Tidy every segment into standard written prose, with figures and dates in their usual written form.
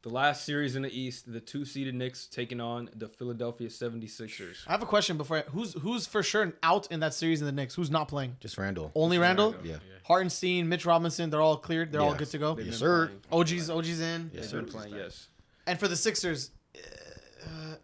The last series in the East, the 2-seeded Knicks taking on the Philadelphia 76ers. I have a question before. Who's for sure out in that series in the Knicks? Who's not playing? Just Randall. Only Randall? Yeah. Hartenstein, Mitch Robinson, they're all cleared. They're all good to go. They've Yes, been sir. playing. OG's in. Yes, They've been sir. playing, yes. And for the Sixers,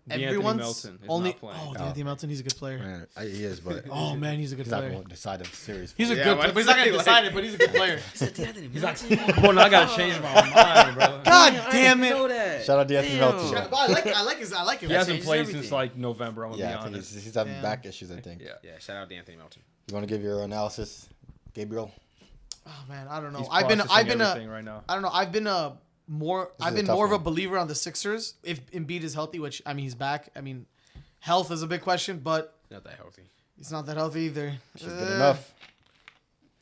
D'Anthony everyone's Melton is only. not playing. Oh, D'Anthony Melton, he's a good player. Man, he is, but Oh man, he's a good he's not player. going to decide the series. He's a Yeah, good I player, was but he's not gonna saying, decide it. But he's a good player. Well, now I got to change my mind, bro. God damn it! that. Shout out to Anthony Melton. But I like him. He hasn't changes played everything. since, like, November, I'm going to Yeah, be I think honest. he's having Damn. back issues, I think. Yeah. Yeah, shout out to Anthony Melton. You want to give your analysis, Gabriel? Oh man, I don't know. He's I've been everything right now. I don't know. I've been more This is a tough more of a one. believer on the Sixers if Embiid is healthy, which I mean he's back. I mean, health is a big question, but Not that healthy. he's not that healthy either. She's good enough.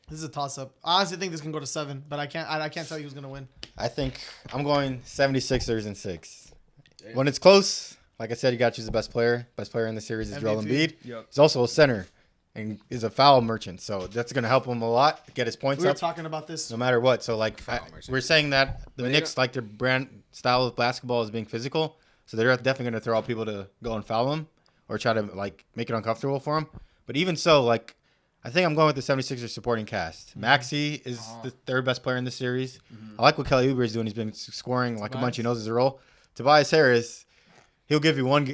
This is a toss up. I honestly think this can go to 7, but I can't tell you who's gonna win. I think I'm going 76ers in 6. When it's close, like I said, you got to choose the best player. Best player in the series is Joel MVP. Embiid. Yep. He's also a center and is a foul merchant, so that's going to help him a lot, get his points We were up talking about this. no matter what. So, like, Foul merchant. we're saying that the Knicks, like their brand style of basketball is being physical, so they're definitely going to throw out people to go and foul him or try to, like, make it uncomfortable for him. But even so, like, I think I'm going with the 76ers supporting cast. Maxey is the third best player in the series. I like what Kelly Oubre is doing. He's been scoring like a bunch. He knows his role. Tobias Harris, he'll give you one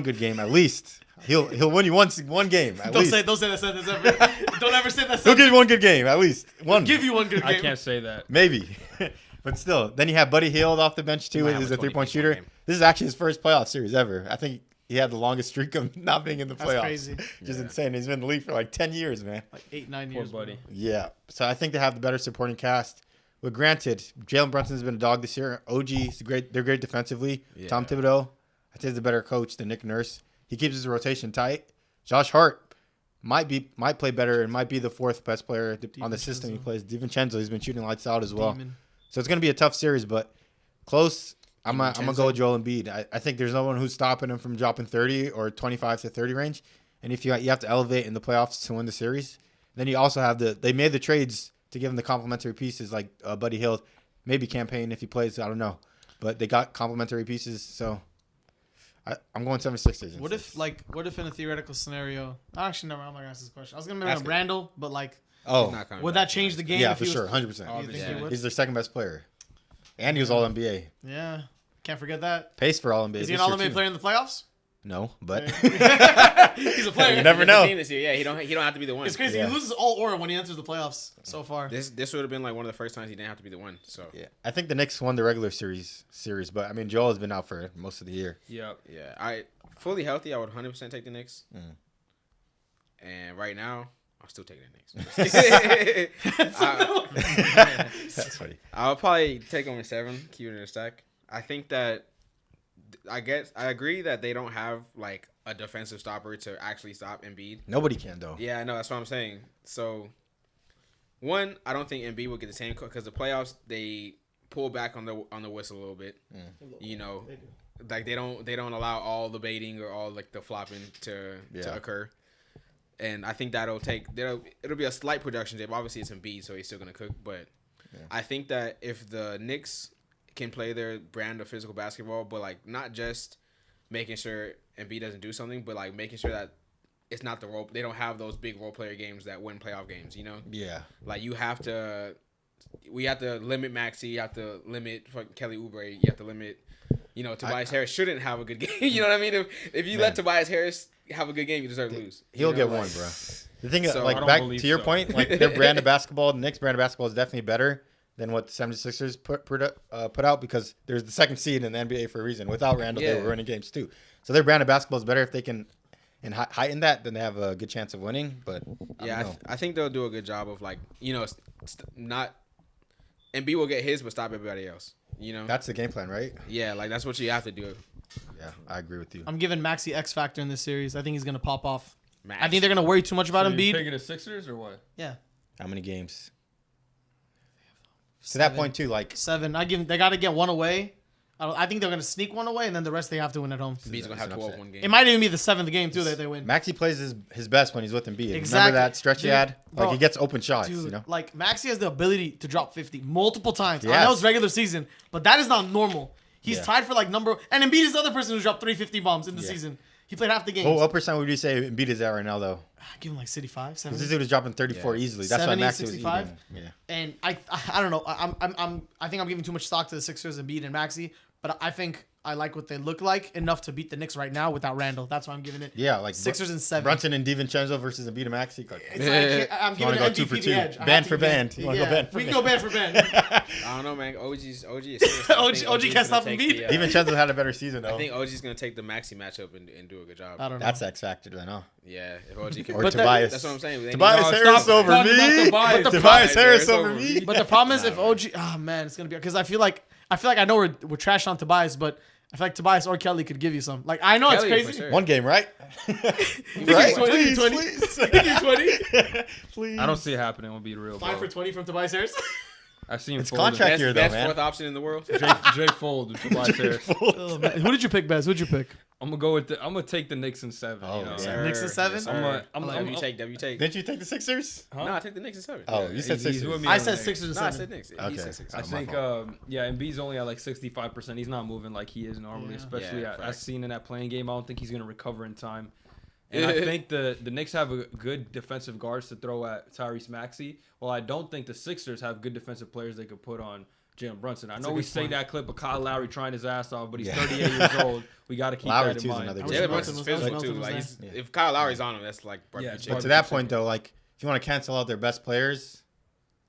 good game at least. He'll win you one game at least. Don't say that sentence ever. Don't ever say that He'll sentence. give you one good game at least. One. Give you one good game. I can't say that. Maybe. But still, then you have Buddy Hield off the bench too. might have He's a a 3-point 20-point shooter. game. This is actually his first playoff series ever. I think he had the longest streak of not being in the That's playoffs. crazy. Just insane. He's been in the league for like 10 years, man. Like 8-9 Poor years. buddy. Yeah. So I think they have the better supporting cast. But granted, Jalen Brunson's been a dog this year. OG is great. They're great defensively. Yeah. Tom Thibodeau, I think, is a better coach than Nick Nurse. He keeps his rotation tight. Josh Hart might play better and might be the fourth best player on the system he plays. DiVincenzo, he's been shooting lights out as well. Demon. So it's going to be a tough series, but close. I'm going to go with Joel Embiid. I think there's no one who's stopping him from dropping 30 or 25 to 30 range. And if you have to elevate in the playoffs to win the series, then you also have they made the trades to give him the complementary pieces like Buddy Hield, maybe campaign if he plays, I don't know. But they got complementary pieces, so I'm going 76ers. What if in a theoretical scenario? Actually, no, I'm not gonna ask this question. I was gonna Ask make it. Randall, but like, Oh, Not coming would back. that change the game? yeah, if for he sure, was, 100%. You think Yeah. he would? He's their second best player. And he was All NBA. Yeah, can't forget that. Pace for All NBA. Is he an this year, All-NBA too. player in the playoffs? No, but He's a player. You never He's know. the team this year. Yeah, he don't have to be the one. It's crazy. Yeah. He loses all aura when he enters the playoffs so far. This would have been like one of the first times he didn't have to be the one. So yeah, I think the Knicks won the regular series, but I mean Joel has been out for most of the year. Yep. yeah, I fully healthy. I would 100% take the Knicks. Mm. And right now, I'm still taking the Knicks. That's funny. I'll probably take them in 7, keep it in a stack. I think that I agree that they don't have like a defensive stopper to actually stop Embiid. Nobody can though. Yeah, I know. That's what I'm saying. So, one, I don't think Embiid will get the same because the playoffs they pull back on the whistle a little bit. You know, like they don't allow all the baiting or all like the flopping to occur. And I think it'll be a slight production dip. Obviously, it's Embiid, so he's still gonna cook. But I think that if the Knicks can play their brand of physical basketball, but like not just making sure Embiid doesn't do something, but like making sure that it's not the role. They don't have those big role player games that win playoff games. You know, Yeah. like we have to limit Maxey. You have to limit fucking Kelly Oubre. You have to limit. You know, Tobias Harris shouldn't have a good game. You know what I mean? If you let Tobias Harris have a good game, you deserve to lose. He'll You know, get like- one, bro. The thing is, So, like I don't back believe to your so. point, like their brand of basketball, the Knicks brand of basketball is definitely better than what the 76ers put out because there's the second seed in the NBA for a reason. Without Randall, they Yeah. were winning games too. So their brand of basketball is better if they can and heighten that, then they have a good chance of winning. But I think they'll do a good job of like not. Embiid will get his, but stop everybody else. You know, that's the game plan, right? yeah, like that's what you have to do. Yeah, I agree with you. I'm giving Maxey X factor in this series. I think he's gonna pop off. Max. I think they're gonna worry too much about So you Embiid. taking the Sixers or what? Yeah, How many games? To that point too, like 7. They got to get one away. I think they're gonna sneak one away, and then the rest they have to win at home. Embiid's gonna have It's an 12 upset. one game. It might even be the 7th game too that they win. Maxey plays his best when he's with Embiid. Exactly. Remember that stretch he Dude, had? Like bro, he gets open shots, Dude, you know? like Maxey has the ability to drop 50 multiple times. I Yes. know it's regular season, but that is not normal. He's Yeah. tied for like number. And Embiid is the other person who dropped 350 bombs in the season. He played half the games. What percent would you say Embiid is at right now, though? Give him like 65, Because 70. this dude is dropping 34 easily. That's 70, why Maxey was 65? eating. Yeah. And I don't know. I think I'm giving too much stock to the Sixers and Embiid and Maxey, but I think I like what they look like enough to beat the Knicks right now without Randall. That's why I'm giving it. Yeah, like Sixers and 7. Brunson and DiVincenzo versus Embiid and Maxey. It's like, I'm giving go MVP 2 for the 2. edge. I Band have to for give it- band. You wanna go band for we can band? go band for band. I don't know, man. OG is serious. I think OG is can't stop gonna Embiid. take DiVincenzo had a better season, though. I think OG's gonna take the Maxi matchup and do a good job. I don't know. That's X factor, then, huh? Yeah, if OG can. Or But Tobias. That's what I'm saying. They Tobias No, Harris stop over talking about me. Tobias. Tobias Harris Harris over over me. But the problem is if OG, oh man, it's gonna be because I feel like I know we're trash on Tobias, but I feel like Tobias or Kelly could give you some. Like I know Kelly, it's for crazy. sure. One game, right? Right? 20, Please, 20. please. Please. I don't see it happening. We'll be real. 5 for 20 from Tobias Harris. I've seen It's folding. contract Best, year, though, best man. fourth option in the world. Jay Fold with Tobias Harris. Oh, man. Who did you pick, Bez? Who'd you pick? I'm gonna take the Knicks in 7. Oh, you know? yeah. Knicks in 7? Yes, I'm sir. I'm- W take. Didn't you take the Sixers? Huh? No, I take the Knicks in 7. Oh, you said He's Sixers. with me I on said the Sixers and No, I 7. said Knicks. He Okay. said Sixers. I Oh, my think, fault. Embiid's only at like 65%. He's not moving like he is normally, Yeah. especially Yeah, as facts. seen in that playing game. I don't think he's going to recover in time. And I think the Knicks have a good defensive guards to throw at Tyrese Maxey. Well, I don't think the Sixers have good defensive players they could put on Jalen Brunson. I know a we good say point. that clip of Kyle Lowry trying his ass off, but he's Yeah. 38 years old. We got to keep Lowry, that too, in is mind. another I wish Jalen Melton Brunson's was- physical Melton too. was Like there. if Kyle Lowry's on him, that's like Yeah, barbecue it's chicken. But to that point, though, like if you want to cancel out their best players,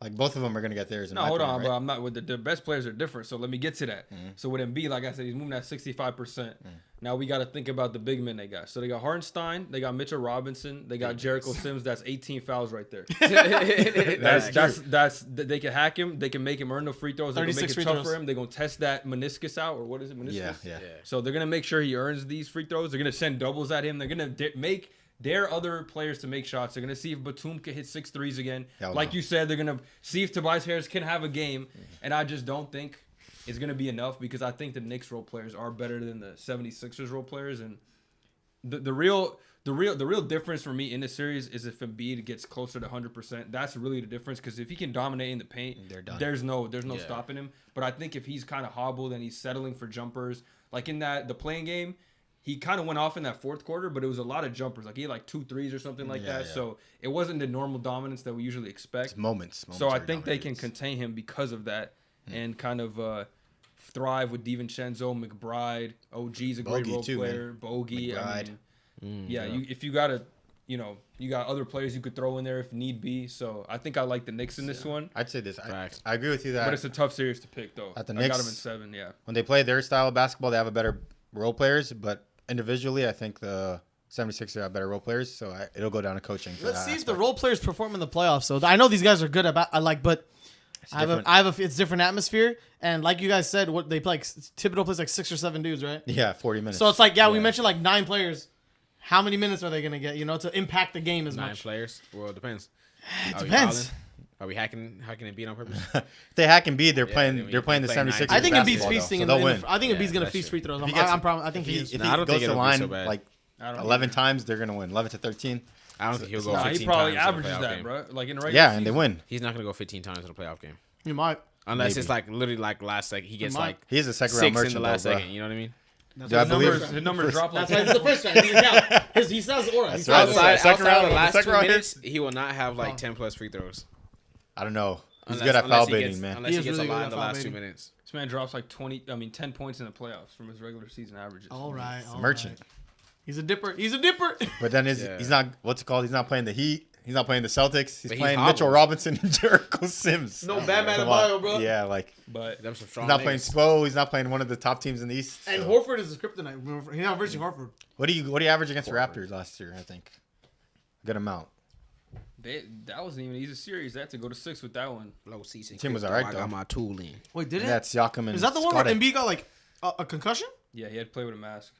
like both of them are going to get theirs. In No, my hold opinion, on, right? bro. I'm not with the best players are different. So let me get to that. So with Embiid, like I said, he's moving at 65%. Now we got to think about the big men they got. So they got Hartenstein, they got Mitchell Robinson, they got Jericho Sims. That's 18 fouls right there. That's they can hack him. They can make him earn the free throws. They can make 36 it free tough throws. for him. They're gonna test that meniscus out, or what is it? Meniscus. Yeah. Yeah. So they're gonna make sure he earns these free throws. They're gonna send doubles at him. They're gonna make dare other players to make shots. They're gonna see if Batum can hit 6 threes again. Hell Like no. you said, they're gonna see if Tobias Harris can have a game. And I just don't think it's gonna be enough because I think the Knicks role players are better than the 76ers role players. And the real difference for me in this series is if Embiid gets closer to 100%. That's really the difference because if he can dominate in the paint, They're done. there's no Yeah. stopping him. But I think if he's kind of hobbled and he's settling for jumpers, like in the playing game, he kind of went off in that fourth quarter, but it was a lot of jumpers. Like he had like 2 threes or something like that. Yeah. So it wasn't the normal dominance that we usually expect. It's moments. So I are think they can dominance. contain him because of that and kind of thrive with DiVincenzo, McBride. OG's a great Bogey role too, player. man. Bogey. I McBride. mean, if you got to, you got other players you could throw in there if need be. So I think I like the Knicks in this one. I'd say this. Facts. I agree with you that But it's a tough series to pick, though. At the I got Knicks- them in 7, yeah. when they play their style of basketball, they have a better role players. But individually, I think the 76ers have better role players. So it'll go down to coaching. for Let's that see if the aspect. role players perform in the playoffs. So I know these guys are good at, but different. it's different atmosphere. And like you guys said, what they play, like, Thibodeau plays like 6 or 7 dudes, right? Yeah, 40 minutes. So it's like, we Yeah. mentioned like 9 players. How many minutes are they gonna get? To impact the game as 9 much. players. Well, it depends. It Are we depends. fouling? Are we hacking and beat on purpose? If they hack and beat, they're Yeah, playing. then They're playing the play 76ers. I think Embiid's basketball, though, feasting. so in they'll the, win. I think Yeah, Embiid's gonna that's feast true. free throws. If he gets- I think he If is. he Nah, I don't goes think to it'll be line so bad. like I don't 11 times, they're gonna win. 11 to 13. I don't think he'll go Nah, 15 he probably times in a averages playoff that, game. bro. Like in the regular Yeah, season. and they win. He's not gonna go 15 times in a playoff game You might. unless Maybe. it's like literally like last second. He gets might. like He is a second round 6 merchant. in the last though, bro. second. You know what I mean? Do I believe? His numbers drop like That's why it's the first round. He doesn't count. He says aura. He That's says right. aura. Outside, Second round, of the last second 2 round minutes, he will not have like Oh. 10 plus free throws. I don't know. He's Unless- good at unless foul he baiting, gets- man. Unless He he is gets really a good lot at in the foul last 2 baiting. minutes. This man drops like 10 points in the playoffs from his regular season averages. All right. all Merchant. right. He's a dipper. He's a dipper. But then Yeah. he's not. What's it called? He's not playing the Heat. He's not playing the Celtics. He's But he's playing hobbled. Mitchell Robinson and Jericho Sims. No Bam Come Adebayo, on. bro. Yeah, like But Them some strong he's not playing niggas. Spo. He's not playing one of the top teams in the East. And so. Horford is his kryptonite. He's not versing Horford. What do you average against the Raptors last year? I think good amount. that wasn't even an easy series. They had to go to 6 with that one. Low season. Team was alright, I though. got my tool in. Wait, did Yeah, it's Siakam and Is that the one where Scotty. Embiid got like a concussion? Yeah, he had to play with a mask.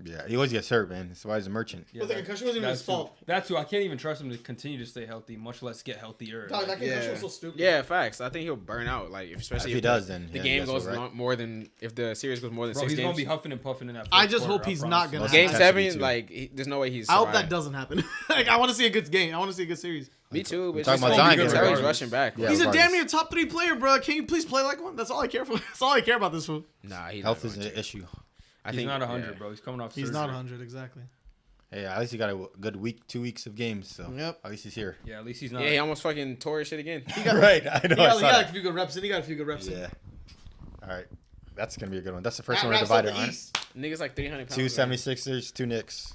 Yeah, he always gets hurt, man. That's why he's a merchant. Yeah, But the concussion wasn't even his fault. That's who I can't even trust him to continue to stay healthy, much less get healthier. Dog, that concussion Yeah. was so stupid. Yeah, facts. I think he'll burn out. Like especially If he does, then the yeah, game that's goes all right. more than if the series goes more than Bro, 6 he's games. gonna be huffing and puffing in that. I first just quarter, hope he's I not promise. gonna Most Game Catch me 7, too. like there's no way he's. I hope surviving. that doesn't happen. Like, I want to see a good game. I want to see a good series. Me too. But it's talking just about gonna be Zion good getting he's hurt. rushing back. Yeah. He's a regardless. damn near top 3 player, bro. Can you please play like one? That's all I care for. That's all I care about this fool. Nah, he's Health not is an going to. issue. I He's think not 100, yeah. bro. He's coming off. He's surgery. not 100 exactly. Hey, at least he got a good week, 2 weeks of games. So Yep. at least he's here. Yeah, at least he's not. Yeah, he almost fucking tore his shit again. Right, I know. He got a few good reps in. He got a few good reps in. Yeah. All right, that's gonna be a good one. That's the first That one we're wraps up divided the on. East. Niggas like 300 pounds. Two man. 76ers, two Knicks.